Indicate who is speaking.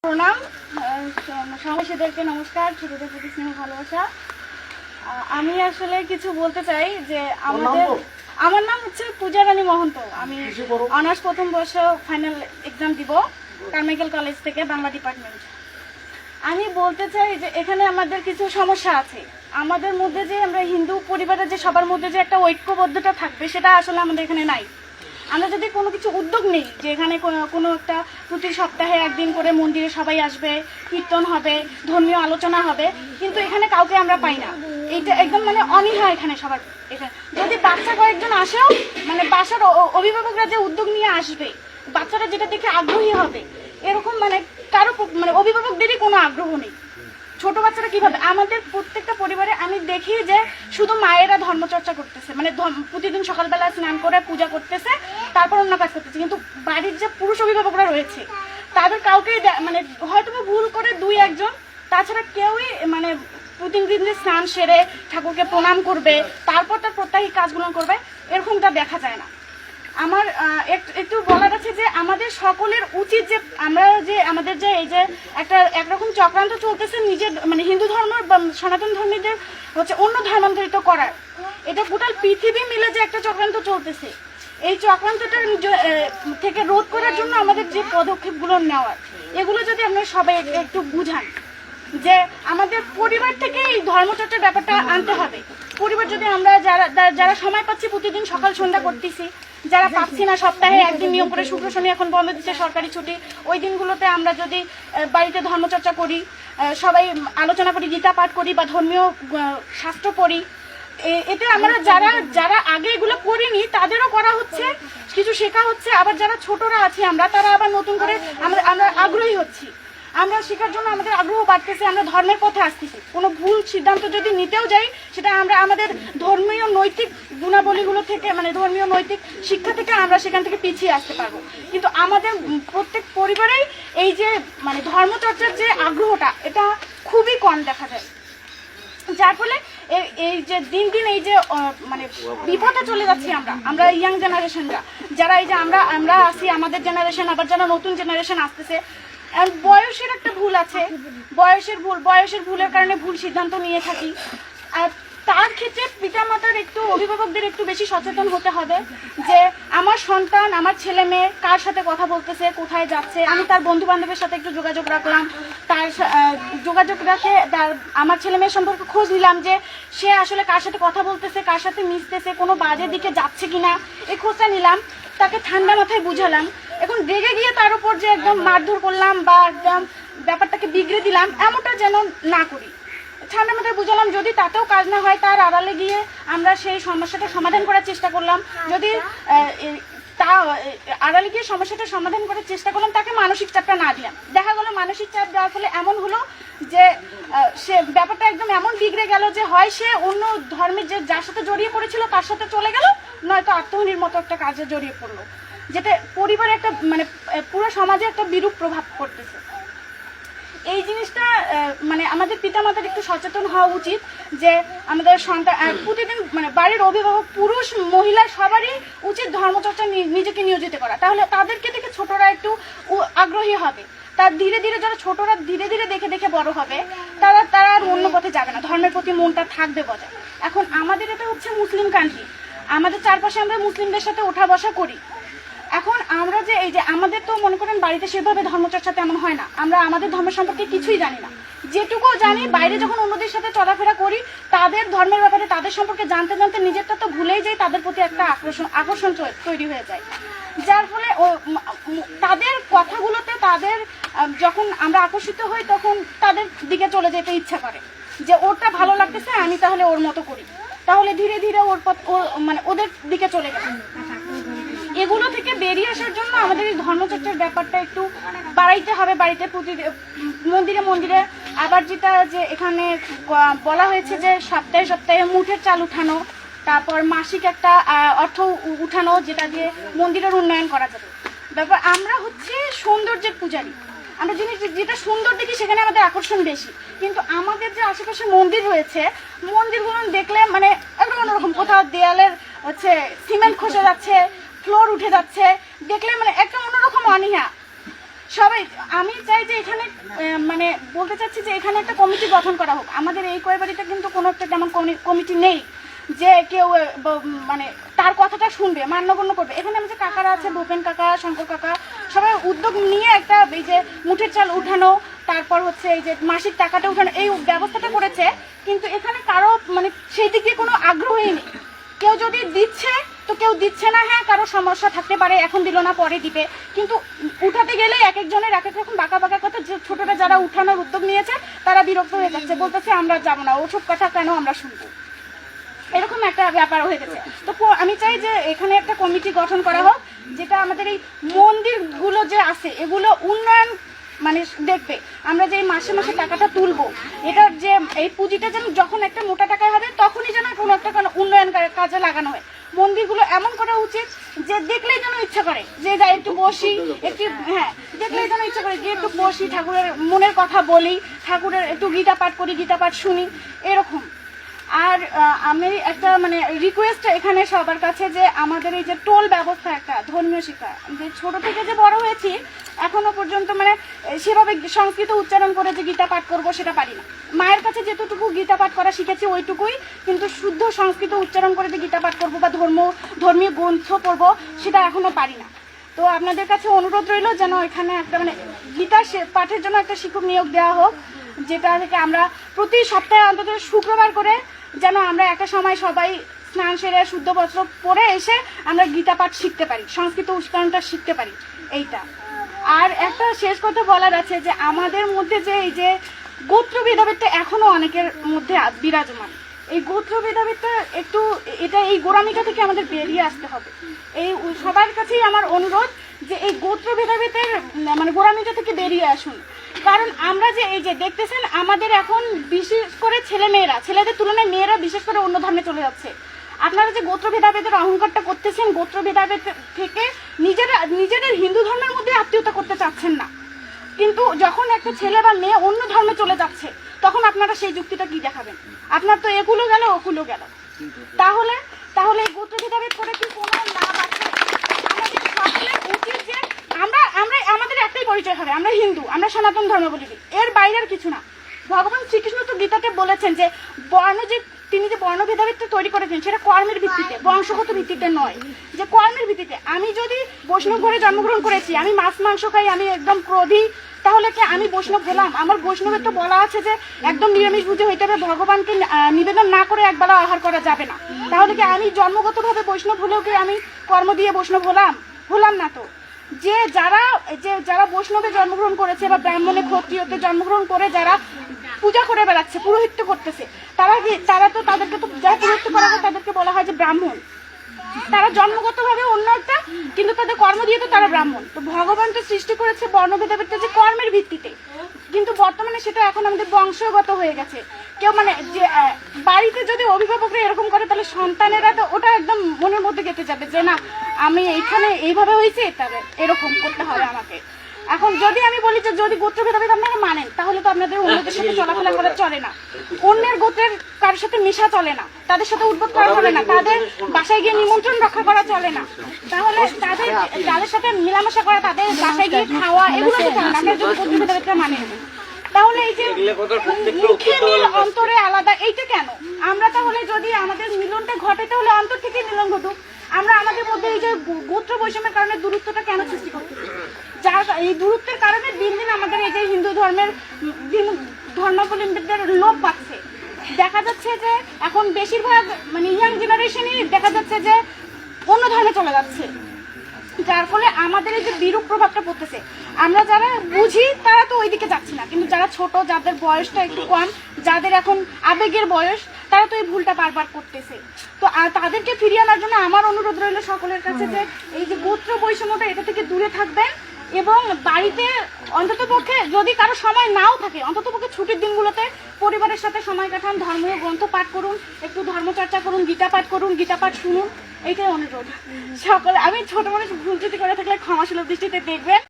Speaker 1: প্রণাম, সমাবেশীদেরকে নমস্কার, ছোটদের প্রতি স্নেহ ভালোবাসা। আমি আসলে কিছু বলতে চাই যে আমার নাম হচ্ছে পূজা রানী মহন্ত। আমি অনার্স প্রথম বর্ষ ফাইনাল এক্সাম দিব কারমাইকেল কলেজ থেকে, বাংলা ডিপার্টমেন্ট। আমি বলতে চাই যে এখানে আমাদের কিছু সমস্যা আছে। আমাদের মধ্যে যে আমরা হিন্দু পরিবারের যে সবার মধ্যে যে একটা ঐক্যবদ্ধতা থাকবে, সেটা আসলে আমাদের এখানে নাই। আমরা যদি কোনো কিছু উদ্যোগ নিই যে এখানে কোনো একটা প্রতি সপ্তাহে একদিন করে মন্দিরে সবাই আসবে, কীর্তন হবে, ধর্মীয় আলোচনা হবে, কিন্তু এখানে কাউকে আমরা পাই না। এইটা একদম অনীহা এখানে সবার। এখানে যদি বাচ্চা কয়েকজন আসেও, বাসার অভিভাবকরা যে উদ্যোগ নিয়ে আসবে, বাচ্চারা যেটা দেখে আগ্রহী হবে, এরকম কারো অভিভাবকদেরই কোনো আগ্রহ নেই। ছোট বাচ্চারা কিভাবে, আমাদের প্রত্যেকটা পরিবারে আমি দেখি যে শুধু মায়েরা ধর্মচর্চা করতেছে, প্রতিদিন সকালবেলা স্নান করে পূজা করতেছে, তারপর অন্য কাজ করতেছে, কিন্তু বাড়ির যে পুরুষ অভিভাবকরা রয়েছে তাদের কাউকে হয়তো ভুল করে দুই একজন, তাছাড়া কেউই প্রতিদিন স্নান সেরে ঠাকুরকে প্রণাম করবে, তারপর তার প্রত্যাহিক কাজগুলো করবে, এরকমটা দেখা যায় না। আমার একটু বলার আছে যে আমাদের সকলের উচিত যে আমরা যে আমাদের যে এই যে একরকম চক্রান্ত চলতেছে নিজের হিন্দু ধর্ম বা সনাতন ধর্মীদের হচ্ছে অন্য ধর্মান্তরিত করার, এটা গোটা পৃথিবী মিলে যে একটা চক্রান্ত চলতেছে, এই চক্রান্তটার থেকে রোধ করার জন্য আমাদের যে পদক্ষেপগুলো নেওয়ার, এগুলো যদি আমরা সবাই একটু বুঝান যে আমাদের পরিবার থেকে এই ধর্মচর্চার ব্যাপারটা আনতে হবে। পরিবার যদি আমরা যারা সময় পাচ্ছি প্রতিদিন সকাল সন্ধ্যা করতেছি, যারা পাচ্ছি না সপ্তাহে একদিন নিয়ম করে, শুক্র শনি এখন বন্ধ দিচ্ছে সরকারি ছুটি, ওই দিনগুলোতে আমরা যদি বাড়িতে ধর্মচর্চা করি, সবাই আলোচনা করি, গীতা পাঠ করি বা ধর্মীয় শাস্ত্র পড়ি, এতে আমরা যারা আগে এগুলো করিনি তাদেরও করা হচ্ছে, কিছু শেখা হচ্ছে। আবার যারা ছোটরা আছি তারা আবার নতুন করে আমরা আগ্রহী হচ্ছি, আমরা শেখার জন্য আমাদের আগ্রহ বাড়তেছে, আমরা ধর্মের পথে আসতেছি। কোনো ভুল সিদ্ধান্ত যদি নিতেও যাই, সেটা আমরা আমাদের ধর্মীয় নৈতিক গুণাবলীগুলো থেকে ধর্মীয় নৈতিক শিক্ষা থেকে আমরা সেখান থেকে পিছিয়ে আসতে পারবো। কিন্তু আমাদের প্রত্যেক পরিবারেই এই যে ধর্মচর্চার যে আগ্রহটা, এটা খুবই কম দেখা যায়, যার ফলে এই যে দিন দিন এই যে বিপদে চলে যাচ্ছি আমরা ইয়াং জেনারেশনরা, যারা এই যে আমরা আছি, আমাদের জেনারেশন, আবার যারা নতুন জেনারেশন আসতেছে, বয়সের একটা ভুল আছে, বয়সের ভুলের কারণে ভুল সিদ্ধান্ত নিয়ে থাকি। আর তার ক্ষেত্রে পিতামাতার অভিভাবকদের একটু বেশি সচেতন হতে হবে যে আমার সন্তান, আমার ছেলে মেয়ে কার সাথে কথা বলতেছে, কোথায় যাচ্ছে। আমি তার বন্ধু বান্ধবের সাথে একটু যোগাযোগ রাখলাম, তার যোগাযোগ রাখে আমার ছেলে মেয়ের সম্পর্কে খোঁজ নিলাম যে সে আসলে কার সাথে কথা বলতেছে, কার সাথে মিশতেছে, কোনো বাজে দিকে যাচ্ছে কিনা, এই খোঁজটা নিলাম, তাকে ঠান্ডা মাথায় বুঝালাম। এখন রেগে গিয়ে তার উপর যে একদম মারধর করলাম বা একদম ব্যাপারটাকে বিগড়ে দিলাম, এমনটা যেন না করি। ঠান্ডা মাথায় বুঝালাম, যদি তাতেও কাজ না হয় তার আড়ালে গিয়ে আমরা সেই সমস্যাটা সমাধান করার চেষ্টা করলাম। যদি আড়ালে গিয়ে সমস্যাটা সমাধান করার চেষ্টা করলাম, তাকে মানসিক চাপটা না দিলাম। দেখা গেল মানসিক চাপ দেওয়ার ফলে এমন হলো যে সে ব্যাপারটা একদম এমন বিগড়ে গেল যে হয় সে অন্য ধর্মের যে যার সাথে জড়িয়ে পড়েছিল তার সাথে চলে গেল, নয়তো আত্মহানির মতো একটা কাজে জড়িয়ে পড়লো, যেটা পরিবারে একটা পুরো সমাজে একটা বিরূপ প্রভাব পড়তেছে। এই জিনিসটা আমাদের পিতামাতার একটু সচেতন হওয়া উচিত যে আমাদের সন্তান প্রতিদিন বাড়ির অভিভাবক, পুরুষ মহিলা সবারই উচিত ধর্মচর্চা নিজেকে নিয়োজিত করা। তাহলে তাদেরকে দেখে ছোটরা একটু আগ্রহী হবে, তার ধীরে ধীরে যারা ছোটরা ধীরে ধীরে দেখে দেখে বড় হবে, তারা আর অন্য পথে যাবে না, ধর্মের প্রতি মনটা থাকবে বজায়। এখন আমাদের এটা হচ্ছে মুসলিম কান্ট্রি, আমাদের চারপাশে আমরা মুসলিমদের সাথে ওঠা বসা করি। এখন আমরা যে এই যে আমাদের তো মনে করেন বাড়িতে সেভাবে ধর্মচর্চা তেমন হয় না, আমরা আমাদের ধর্ম সম্পর্কে কিছুই জানি না। যেটুকু জানি, বাইরে যখন অন্যদের সাথে চলাফেরা করি, তাদের ধর্মের ব্যাপারে তাদের সম্পর্কে জানতে জানতে নিজেরটা তো ভুলেই যাই, তাদের প্রতি একটা আকর্ষণ তৈরি হয়ে যায়, যার ফলে তাদের কথাগুলোতে যখন আমরা আকর্ষিত হই, তখন তাদের দিকে চলে যেতে ইচ্ছা করে যে ওরটা ভালো লাগতেছে, আমি তাহলে ওর মতো করি, তাহলে ধীরে ধীরে ওদের দিকে চলে গেল। এগুলো থেকে বেরিয়ে আসার জন্য আমাদের এই ধর্মচর্চার ব্যাপারটা একটু বাড়াইতে হবে বাড়িতে, মন্দিরে মন্দিরে। আবার যেটা যে এখানে বলা হয়েছে যে সপ্তাহে সপ্তাহে মুঠের চাল উঠানো, তারপর মাসিক একটা অর্থ উঠানো, যেটা দিয়ে মন্দিরের উন্নয়ন করা যাবে। ব্যাপার আমরা হচ্ছে সৌন্দর্যের পূজারী, আমরা যেটা সুন্দর দেখি সেখানে আমাদের আকর্ষণ বেশি, কিন্তু আমাদের যে আশেপাশে মন্দির রয়েছে, মন্দিরগুলো দেখলে একটা অন্যরকম, কোথাও দেয়ালের হচ্ছে সিমেন্ট খসে যাচ্ছে, ফ্লোর উঠে যাচ্ছে, দেখলে একটা অন্যরকম অনীহা। সবাই আমি চাই যে এখানে মানে বলতে চাচ্ছি যে এখানে একটা কমিটি গঠন করা হোক। আমাদের এই কোয়েবাড়িতে কিন্তু কোনো একটা তেমন কমিটি নেই যে কেউ মানে তার কথাটা শুনবে, মান্যগণ্য করবে। এখানে আমাদের কাকারা আছে, ভূপেন কাকা, শঙ্কর কাকা, সবাই উদ্যোগ নিয়ে একটা এই যে মুঠের চাল উঠানো, তারপর হচ্ছে এই যে মাসিক টাকাটা উঠানো, এই ব্যবস্থাটা করেছে। কিন্তু এখানে কারো মানে সেই দিকে কোনো আগ্রহই নেই। কেউ যদি দিচ্ছে তো কেউ দিচ্ছে না, হ্যাঁ কারো সমস্যা থাকতে পারে, এখন দিল না পরে দিবে, কিন্তু উঠাতে গেলে এক একজনের এক এক রকম বাঁকা বাঁকা কথা। যে ছোটরা যারা উঠানোর উদ্যোগ নিয়েছে তারা বিরক্ত হয়ে যাচ্ছে, বলতেছে আমরা যাবো না, ওসব কথা কেন আমরা শুনবো, এরকম একটা ব্যাপার হয়ে গেছে। তো আমি চাই যে এখানে একটা কমিটি গঠন করা হোক, যেটা আমাদের এই মন্দিরগুলো যে আছে এগুলো উন্নয়ন মানে দেখবে। আমরা যে মাসে মাসে টাকাটা তুলবো, এটার যে এই পুঁজিটা যেন যখন একটা মোটা টাকায় হবে তখনই যেন কোনো একটা উন্নয়ন কাজে লাগানো হয়। মন্দিরগুলো এমন করা উচিত যে দেখলেই যেন ইচ্ছা করে যে যাই একটু বসি, একটু হ্যাঁ দেখলেই যেন ইচ্ছা করে যে একটু বসি, ঠাকুরের মনের কথা বলি, ঠাকুরের একটু গীতা পাঠ করি, গীতা পাঠ শুনি, এরকম। আর আমি একটা মানে রিকোয়েস্ট এখানে সবার কাছে যে আমাদের এই যে টোল ব্যবস্থা, একটা ধর্মীয় শিক্ষা, যে ছোট থেকে যে বড় হয়েছি এখনো পর্যন্ত মানে সেভাবে সংস্কৃত উচ্চারণ করে যে গীতা পাঠ করবো সেটা পারি না। মায়ের কাছে যেতটুকু গীতা পাঠ করা শিখেছি ওইটুকুই, কিন্তু শুদ্ধ সংস্কৃত উচ্চারণ করে যে গীতা পাঠ করবো বা ধর্মীয় গ্রন্থ পড়বো সেটা এখনো পারি না। তো আপনাদের কাছে অনুরোধ রইল যেন এখানে একটা মানে গীতা পাঠের জন্য একটা শিক্ষক নিয়োগ দেওয়া হোক, যেটা থেকে আমরা প্রতি সপ্তাহে অন্তত শুক্রবার করে যেন আমরা একটা সময় সবাই স্নান সেরে শুদ্ধ বস্ত্র পরে এসে আমরা গীতা পাঠ শিখতে পারি, সংস্কৃত উচ্চারণটা শিখতে পারি, এইটা। আর একটা শেষ কথা বলার আছে যে আমাদের মধ্যে যে এই যে গোত্র ভেদাভেদটা এখনো অনেকের মধ্যে বিরাজমান। এই গোত্র ভেদাভেদটা একটু এটা এই গোঁড়ামিটা থেকে আমাদের বেরিয়ে আসতে হবে। এই সবার কাছেই আমার অনুরোধ যে এই গোত্র ভেদাভেদের মানে গোঁড়ামিটা থেকে বেরিয়ে আসুন। কারণ আমরা যে এই যে দেখতেছেন আমাদের এখন বিশেষ করে ছেলেদের তুলনায় মেয়েরা বিশেষ করে অন্য ধর্মে চলে যাচ্ছে। আপনারা যে গোত্র ভেদাভেদের অহংকারটা করতেছেন, গোত্র ভেদাভেদ থেকে নিজেদের হিন্দু ধর্মের মধ্যে আত্মীয়তা করতে চাচ্ছেন না, কিন্তু যখন একটা ছেলে বা মেয়ে অন্য ধর্মে চলে যাচ্ছে তখন আপনারা সেই যুক্তিটা কি দেখাবেন? আপনার তো এগুলো গেল ওগুলো গেল, তাহলে এই গোত্র ভেদাভেদ করে কি কোনো লাভ আছে? আমাদের সকলের উচিত যে আমরা আমাদের একটাই পরিচয় হবে, আমরা হিন্দু, আমরা সনাতন ধর্মাবলম্বী, এর বাইরের কিছু না। ভগবান শ্রীকৃষ্ণ তো গীতাতে বলেছেন যে তিনি যে বর্ণ ভেদাভেদটা তৈরি করেছেন সেটা কর্মের ভিত্তিতে, বংশগত ভিত্তিতে নয়, যে কর্মের ভিত্তিতে। আমি যদি বৈষ্ণব ঘরে জন্মগ্রহণ করেছি, আমি মাছ মাংস খাই, আমি একদম ক্রোধী, তাহলে কি আমি বৈষ্ণব হলাম? আমার বৈষ্ণবের তো বলা আছে যে একদম নিরামিষ বুঝে হইতে হবে, ভগবানকে নিবেদন না করে একবেলা আহার করা যাবে না। তাহলে কি আমি জন্মগতভাবে বৈষ্ণব হলেও কি আমি কর্ম দিয়ে বৈষ্ণব হলাম না? তো যারা বৈষ্ণবে জন্মগ্রহণ করেছে বা ব্রাহ্মণে ক্ষত্রিয়তে জন্মগ্রহণ করে যারা পূজা করে বেড়াচ্ছে, পুরোহিত্য করতেছে, তাদেরকে তো যারা পুরোহিত্য করা হয় তাদেরকে বলা হয় যে ব্রাহ্মণ। তারা জন্মগতভাবে অন্য একটা, কিন্তু তাদের কর্ম দিয়ে তো তারা ব্রাহ্মণ। তো ভগবান তো সৃষ্টি করেছে বর্ণভেদাভেদটা যে কর্মের ভিত্তিতে, কিন্তু বর্তমানে সেটা এখন আমাদের বংশগত হয়ে গেছে। কেউ মানে যে বাড়িতে যদি অভিভাবকরা এরকম করে তাহলে সন্তানেরা তো ওটা একদম মনের মধ্যে গেঁথে যাবে যে না আমি এইখানে এইভাবে হয়েছে, তবে এরকম করতে হবে আমাকে। এখন যদি আমি বলি যে যদি গোত্র ভেদাভেদ আপনারা মানেন, তাহলে তো আপনাদের অন্যদের সাথে চলাফেরা করা চলে না, অন্যের গোত্রের কারোর সাথে মিশা চলে না, তাদের সাথে উদ্বোধ করা চলে না, তাদের বাসায় গিয়ে নিমন্ত্রণ রক্ষা করা চলে না, তাহলে তাদের সাথে মেলামেশা করা, তাদের বাসায় গিয়ে খাওয়া, এগুলো তো চলে না। আপনারা যদি গোত্র ভেদাভেদটা মানেন, তাহলে এই যে মুখে মিল অন্তরে আলাদা, এইটা কেন? আমরা তাহলে যদি আমাদের মিলনটা ঘটে তাহলে অন্তর থেকে মিলন ঘটুক। আমরা আমাদের মধ্যে এই যে গোত্র বৈষম্যের কারণে দূরত্বটা কেন সৃষ্টি করতেছি? যার এই দূরত্বের কারণে দিন দিন আমাদের এই যে হিন্দু ধর্মাবলম্বীদের লোপ পাচ্ছে। দেখা যাচ্ছে যে এখন বেশিরভাগ মানে ইয়াং জেনারেশনই দেখা যাচ্ছে যে অন্য ধর্মে চলে যাচ্ছে, যার ফলে আমাদের এই যে বিরূপ প্রভাবটা পড়তেছে। আমরা যারা বুঝি তারা তো ওইদিকে যাচ্ছি না, কিন্তু যারা ছোট, যাদের বয়সটা একটু কম, যাদের এখন আবেগের বয়স, তারা তো এই ভুলটা বারবার করতেছে। তো তাদেরকে ফিরিয়ে আনার জন্য আমার অনুরোধ রইল সকলের কাছে যে এই যে গোত্র বৈষম্যটা এটা থেকে দূরে থাকবেন, এবং বাড়িতে অন্ততপক্ষে যদি কারো সময় নাও থাকে অন্ততপক্ষে ছুটির দিনগুলোতে পরিবারের সাথে সময় কাটান, ধর্মীয় গ্রন্থ পাঠ করুন, একটু ধর্মচর্চা করুন, গীতা পাঠ করুন, গীতা পাঠ শুনুন, এইটাই অনুরোধ। সকলে আমি ছোট মানুষ ভুল যদি করে থাকলে ক্ষমাসুলভ দৃষ্টিতে দেখবেন।